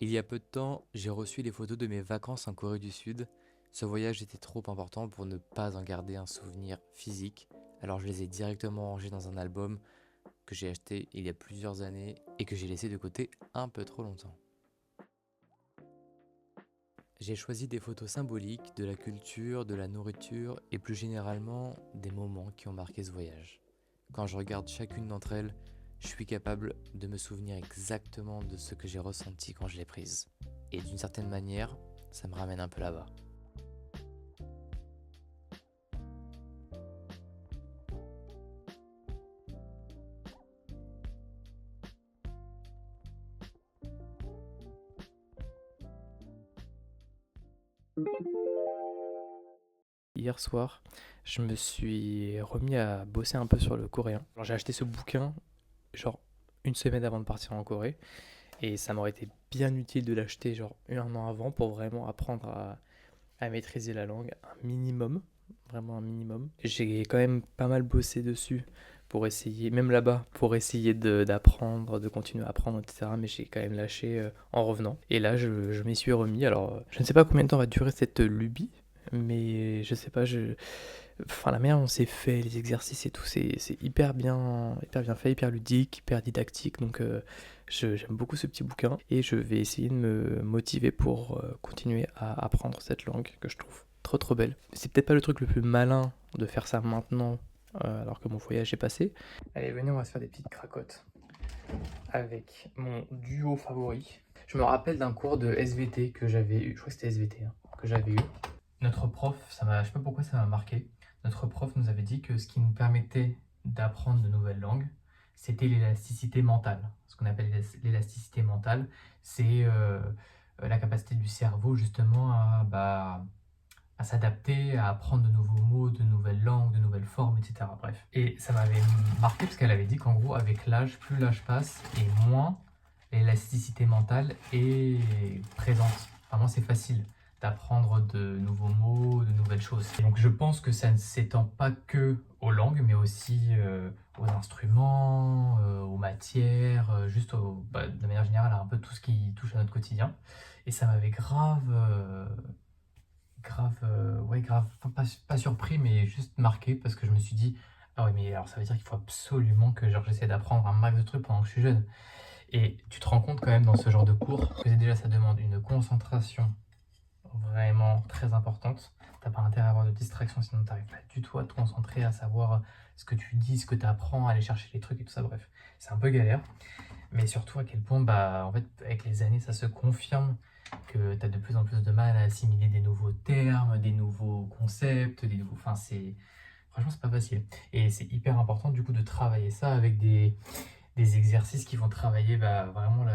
Il y a peu de temps, j'ai reçu les photos de mes vacances en Corée du Sud. Ce voyage était trop important pour ne pas en garder un souvenir physique, alors je les ai directement rangés dans un album que j'ai acheté il y a plusieurs années et que j'ai laissé de côté un peu trop longtemps. J'ai choisi des photos symboliques de la culture, de la nourriture et plus généralement des moments qui ont marqué ce voyage. Quand je regarde chacune d'entre elles, je suis capable de me souvenir exactement de ce que j'ai ressenti quand je l'ai prise. Et d'une certaine manière, ça me ramène un peu là-bas. Hier soir, je me suis remis à bosser un peu sur le coréen. Alors, j'ai acheté ce bouquin genre une semaine avant de partir en Corée et ça m'aurait été bien utile de l'acheter genre un an avant pour vraiment apprendre à maîtriser la langue un minimum, vraiment un minimum. J'ai quand même pas mal bossé dessus pour essayer, même là-bas, pour essayer d'apprendre, de continuer à apprendre, etc. Mais j'ai quand même lâché en revenant. Et là, je m'y suis remis. Alors, je ne sais pas combien de temps va durer cette lubie, mais je sais pas, enfin, la manière dont c'est fait, les exercices et tout, c'est hyper bien fait, hyper ludique, hyper didactique. Donc, j'aime beaucoup ce petit bouquin et je vais essayer de me motiver pour continuer à apprendre cette langue que je trouve trop trop belle. C'est peut-être pas le truc le plus malin de faire ça maintenant, alors que mon voyage est passé. Allez, venez, on va se faire des petites cracottes avec mon duo favori. Je me rappelle d'un cours de SVT que j'avais eu, je crois que c'était SVT, hein, que j'avais eu. Notre prof, je sais pas pourquoi ça m'a marqué. Notre prof nous avait dit que ce qui nous permettait d'apprendre de nouvelles langues, c'était l'élasticité mentale. Ce qu'on appelle l'élasticité mentale, c'est la capacité du cerveau justement à s'adapter, à apprendre de nouveaux mots, de nouvelles langues, de nouvelles formes, etc. Bref. Et ça m'avait marqué parce qu'elle avait dit qu'en gros, avec l'âge, plus l'âge passe et moins l'élasticité mentale est présente. Vraiment, c'est facile d'apprendre de nouveaux mots, de nouvelles choses. Et donc je pense que ça ne s'étend pas que aux langues, mais aussi aux instruments, aux matières, de manière générale à un peu tout ce qui touche à notre quotidien. Et ça m'avait grave, enfin, pas surpris, mais juste marqué parce que je me suis dit, ah ouais, mais alors ça veut dire qu'il faut absolument que genre, j'essaie d'apprendre un max de trucs pendant que je suis jeune. Et tu te rends compte quand même dans ce genre de cours que déjà ça demande une concentration vraiment très importante. T'as pas intérêt à avoir de distraction, sinon t'arrives pas du tout à te concentrer, à savoir ce que tu dis, ce que tu apprends, aller chercher les trucs et tout ça, bref. C'est un peu galère, mais surtout à quel point, bah, en fait, avec les années, ça se confirme que tu as de plus en plus de mal à assimiler des nouveaux termes, des nouveaux concepts, des nouveaux... Enfin, c'est... Franchement, c'est pas facile. Et c'est hyper important, du coup, de travailler ça avec des exercices qui vont travailler vraiment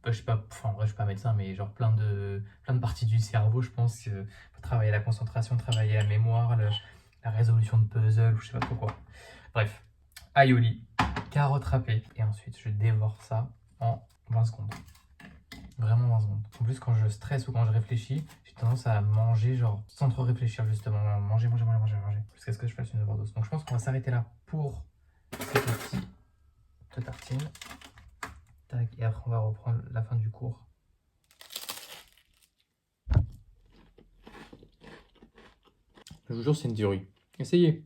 je sais pas, enfin, en vrai, je suis pas médecin, mais genre plein de parties du cerveau, je pense. Faut travailler la concentration, travailler la mémoire, la résolution de puzzle, ou je sais pas trop quoi. Bref, aioli, carotte râpée, et ensuite je dévore ça en 20 secondes. Vraiment 20 secondes. En plus, quand je stresse ou quand je réfléchis, j'ai tendance à manger, genre, sans trop réfléchir, justement. Manger. Jusqu'à ce que je fasse une overdose. Donc, je pense qu'on va s'arrêter là pour cette petite tartine. Tac, et après, on va reprendre la fin du cours. Je vous jure, c'est une théorie. Essayez.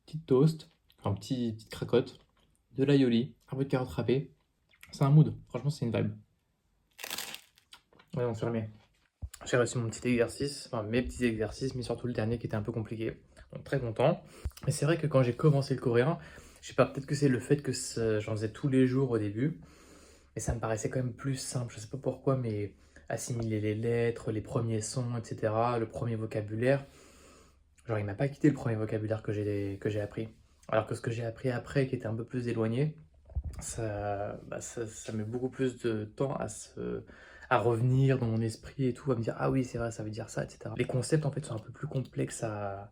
Petite toast, enfin, petite cracotte, de l'aioli, un peu de carotte râpée. C'est un mood. Franchement, c'est une vibe. Ouais, on se remet. J'ai réussi mon petit exercice, enfin mes petits exercices, mais surtout le dernier qui était un peu compliqué. Donc très content. Et c'est vrai que quand j'ai commencé le coréen, je sais pas, peut-être que c'est le fait que j'en faisais tous les jours au début, mais ça me paraissait quand même plus simple. Je sais pas pourquoi, mais assimiler les lettres, les premiers sons, etc., le premier vocabulaire, genre il m'a pas quitté le premier vocabulaire que j'ai appris. Alors que ce que j'ai appris après, qui était un peu plus éloigné, ça met beaucoup plus de temps à revenir dans mon esprit et tout, à me dire ah oui, c'est vrai, ça veut dire ça, etc. Les concepts en fait sont un peu plus complexes à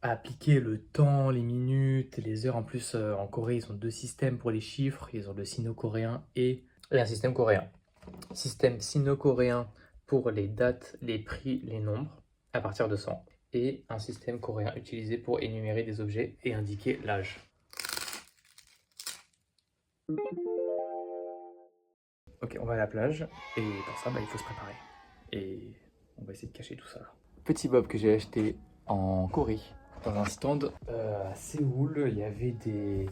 appliquer, le temps, les minutes, les heures. En plus, en Corée, ils ont deux systèmes pour les chiffres, ils ont le sino-coréen et un système coréen. Système sino-coréen pour les dates, les prix, les nombres, à partir de 100. Et un système coréen utilisé pour énumérer des objets et indiquer l'âge. Ok, on va à la plage et pour ça, il faut se préparer. Et on va essayer de cacher tout ça. Petit bob que j'ai acheté en Corée, dans un stand à Séoul. Il y a des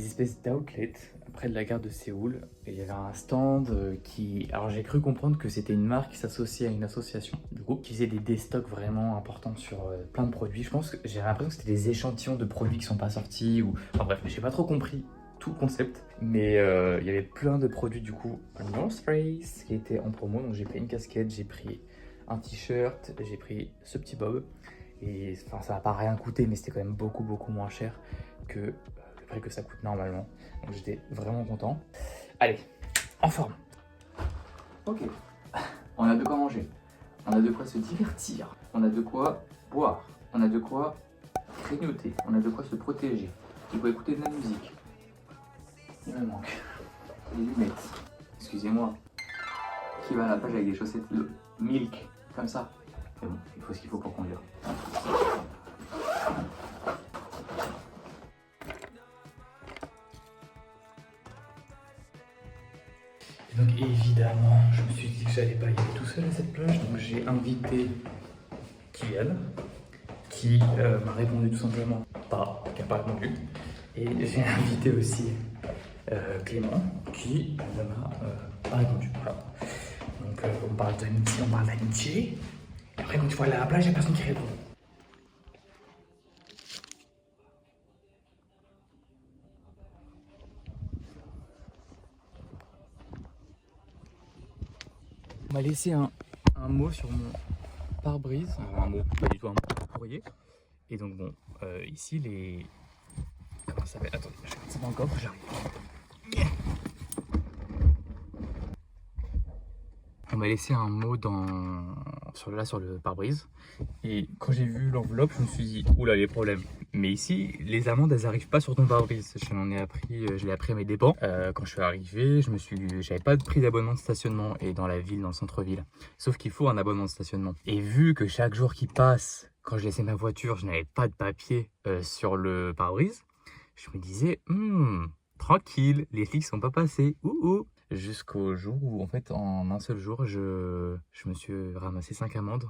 espèces d'outlets près de la gare de Séoul. Et il y avait un stand qui... Alors j'ai cru comprendre que c'était une marque qui s'associait à une association, du coup, qui faisait des déstocks vraiment importants sur plein de produits. Je pense que j'ai l'impression que c'était des échantillons de produits qui sont pas sortis ou... Enfin bref, j'ai pas trop compris tout le concept. Mais il y avait plein de produits du coup North Face qui étaient en promo. Donc j'ai pris une casquette, j'ai pris un t-shirt, j'ai pris ce petit bob. Et enfin ça n'a pas rien coûté, mais c'était quand même beaucoup moins cher que le prix que ça coûte normalement. Donc j'étais vraiment content. Allez, en forme. Ok, on a de quoi manger, on a de quoi se divertir, on a de quoi boire, on a de quoi grignoter, on a de quoi se protéger, de quoi écouter de la musique. Il me manque les lunettes. Excusez-moi. Qui va à la plage avec des chaussettes milk comme ça? Mais bon, il faut ce qu'il faut pour conduire. Et donc évidemment, je me suis dit que j'allais pas y aller tout seul à cette plage, donc j'ai invité Kylian, qui m'a répondu tout simplement pas, qui n'a pas répondu. Et j'ai invité aussi Clément, qui ne m'a pas répondu. Voilà. Donc on parle d'amitié. Et après quand tu vois aller à la plage, il n'y a personne qui répond. On m'a laissé un mot sur mon pare-brise. Un mot, pas du tout un mot, courrier. Et donc bon, ici les... Comment ça s'appelle? Attendez, je vais mettre ça dans le coffre, j'arrive. On m'a laissé un mot sur le pare-brise. Et quand j'ai vu l'enveloppe, je me suis dit, oula, les problèmes. Mais ici, les amendes, elles n'arrivent pas sur ton pare-brise. Je l'ai appris à mes dépens. Quand je suis arrivé, j'avais pas de prix d'abonnement de stationnement et dans la ville, dans le centre-ville. Sauf qu'il faut un abonnement de stationnement. Et vu que chaque jour qui passe, quand je laissais ma voiture, je n'avais pas de papier sur le pare-brise, je me disais, tranquille, les flics sont pas passés. Ouh. Jusqu'au jour où, en fait, en un seul jour, je me suis ramassé 5 amendes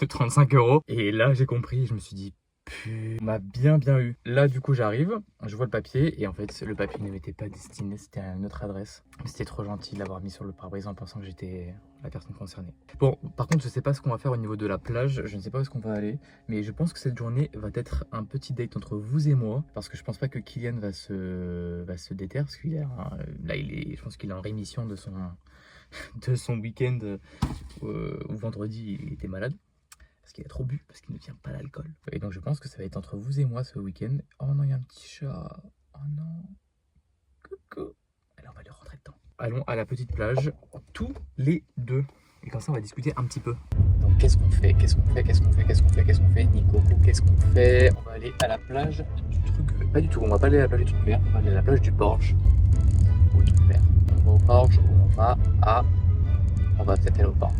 de 35 €. Et là, j'ai compris, je me suis dit, putain, on m'a bien eu. Là, du coup, j'arrive, je vois le papier, et en fait, le papier ne m'était pas destiné, c'était à une autre adresse. C'était trop gentil de l'avoir mis sur le pare-brise en pensant que j'étais la personne concernée. Bon, par contre, je sais pas ce qu'on va faire au niveau de la plage, je ne sais pas où est-ce qu'on va aller, mais je pense que cette journée va être un petit date entre vous et moi, parce que je pense pas que Kylian va se déterre, parce qu'il est, là, je pense qu'il est en rémission de son week-end où vendredi, il était malade. Parce qu'il a trop bu, parce qu'il ne tient pas l'alcool. Et donc je pense que ça va être entre vous et moi ce week-end. Oh non, il y a un petit chat. Oh non. Coucou. Allez, on va lui rentrer dedans. Allons à la petite plage, tous les deux. Et comme ça, on va discuter un petit peu. Donc qu'est-ce qu'on fait? Nico, qu'est-ce qu'on fait? On va aller à la plage du truc... Pas du tout, on va pas aller à la plage du truc vert. On va aller à la plage du Porge. Au truc vert. On va au Porge ou on va à... On va peut-être aller au Porge.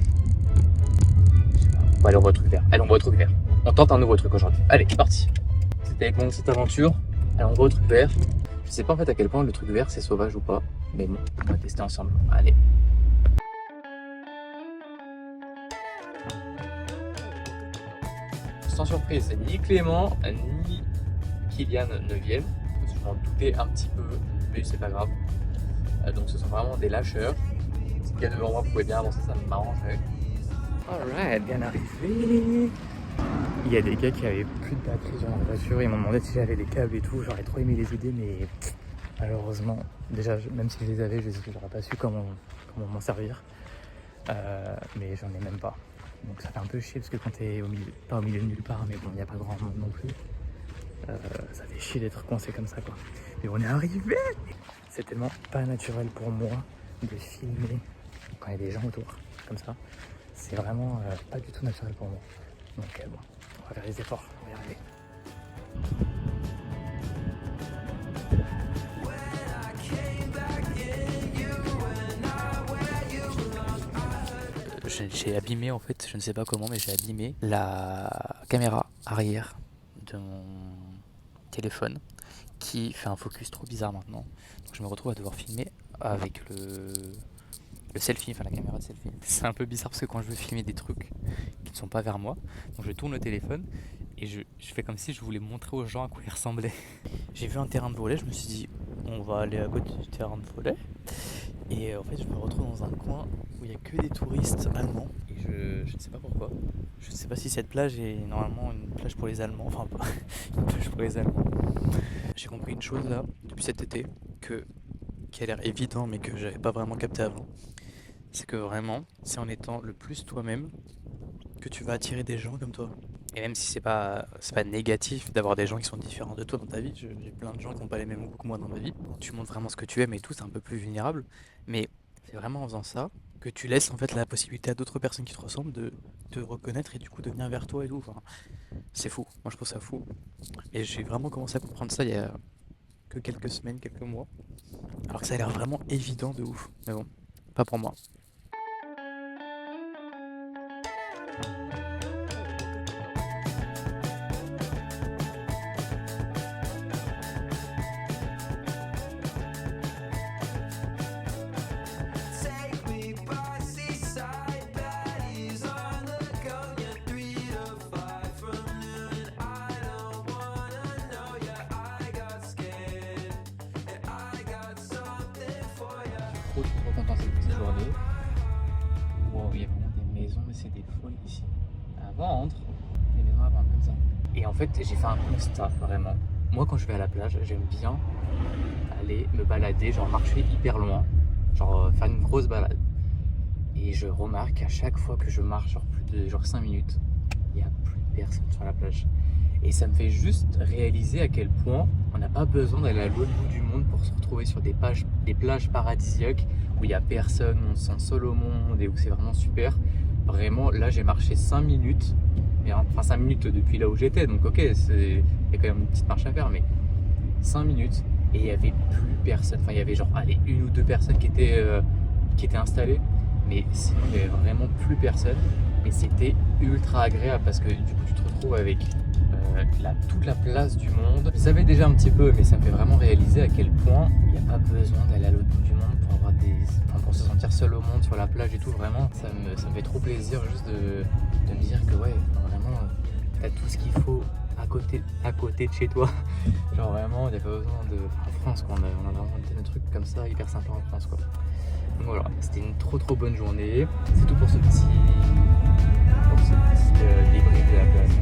Allez, on voit un truc vert. On tente un nouveau truc aujourd'hui. Allez, c'est parti. C'était avec mon cette aventure. Allez, on voit un truc vert. Je sais pas en fait à quel point le truc vert c'est sauvage ou pas. Mais bon, on va tester ensemble. Allez. Sans surprise, ni Clément, ni Kylian ne viennent. Je m'en doutais un petit peu, mais c'est pas grave. Donc ce sont vraiment des lâcheurs. Si le gars devant moi pouvait bien avancer, ça m'arrangerait. Alright, bien arrivé. Il y a des gars qui avaient plus de batterie dans la voiture, ils m'ont demandé si j'avais des câbles et tout, j'aurais trop aimé les aider, mais malheureusement, déjà même si je les avais, j'aurais pas su comment m'en servir, mais j'en ai même pas. Donc ça fait un peu chier parce que quand t'es pas au milieu de nulle part, mais bon, il n'y a pas grand monde non plus, ça fait chier d'être coincé comme ça quoi. Mais on est arrivé. C'est tellement pas naturel pour moi de filmer quand il y a des gens autour, comme ça. C'est vraiment pas du tout naturel pour moi. Donc bon, on va faire les efforts, on va y arriver. J'ai abîmé en fait, je ne sais pas comment, mais j'ai abîmé la caméra arrière de mon téléphone qui fait un focus trop bizarre maintenant. Donc je me retrouve à devoir filmer avec le selfie, enfin la caméra de selfie. C'est un peu bizarre parce que quand je veux filmer des trucs qui ne sont pas vers moi, donc je tourne le téléphone et je fais comme si je voulais montrer aux gens à quoi il ressemblait. J'ai vu un terrain de volley, je me suis dit on va aller à côté du terrain de volley. Et en fait je me retrouve dans un coin où il n'y a que des touristes allemands. Et je ne sais pas pourquoi. Je ne sais pas si cette plage est normalement une plage pour les Allemands. Enfin pas une plage pour les Allemands. J'ai compris une chose là, depuis cet été, qui a l'air évident mais que j'avais pas vraiment capté avant. C'est que vraiment, c'est en étant le plus toi-même que tu vas attirer des gens comme toi. Et même si c'est pas négatif d'avoir des gens qui sont différents de toi dans ta vie, j'ai plein de gens qui n'ont pas les mêmes goûts que moi dans ma vie. Quand tu montres vraiment ce que tu aimes et tout, c'est un peu plus vulnérable. Mais c'est vraiment en faisant ça que tu laisses en fait la possibilité à d'autres personnes qui te ressemblent de te reconnaître et du coup de venir vers toi et tout. Enfin, c'est fou. Moi je trouve ça fou. Et j'ai vraiment commencé à comprendre ça il y a que quelques semaines, quelques mois. Alors que ça a l'air vraiment évident de ouf. Mais bon, pas pour moi. Take me by seaside baddies on the go. You're 3 to 5 from noon. I don't wanna know ya. I got scared and I got something for ya. Trop content cette petite journée. Wow, il y a vraiment des maisons, mais c'est des folies ici. À vendre, des maisons à vendre comme ça. Et en fait, j'ai fait un constat vraiment. Moi, quand je vais à la plage, j'aime bien aller me balader, genre marcher hyper loin, genre faire une grosse balade. Et je remarque à chaque fois que je marche genre plus de 5 minutes, il n'y a plus personne sur la plage. Et ça me fait juste réaliser à quel point on n'a pas besoin d'aller à l'autre bout du monde pour se retrouver sur des plages paradisiaques où il n'y a personne, on se sent seul au monde et où c'est vraiment super. Vraiment, là j'ai marché 5 minutes, enfin 5 minutes depuis là où j'étais, donc ok, il y a quand même une petite marche à faire, mais 5 minutes et il n'y avait plus personne. Enfin, il y avait genre allez, une ou deux personnes qui étaient installées, mais sinon il n'y avait vraiment plus personne. Mais c'était ultra agréable parce que du coup tu te retrouves avec toute la place du monde. Je savais déjà un petit peu, mais ça me fait vraiment réaliser à quel point il n'y a pas besoin d'aller à l'autre bout du monde pour pour se sentir seul au monde sur la plage et tout. Vraiment, ça me fait trop plaisir juste de me dire que ouais, vraiment, t'as tout ce qu'il faut à côté de chez toi. Genre vraiment, il n'y a pas besoin de... En France, quoi, on a vraiment des trucs comme ça hyper sympa en France, quoi. Donc voilà, c'était une trop bonne journée. C'est tout pour ce petit débrief de la plage.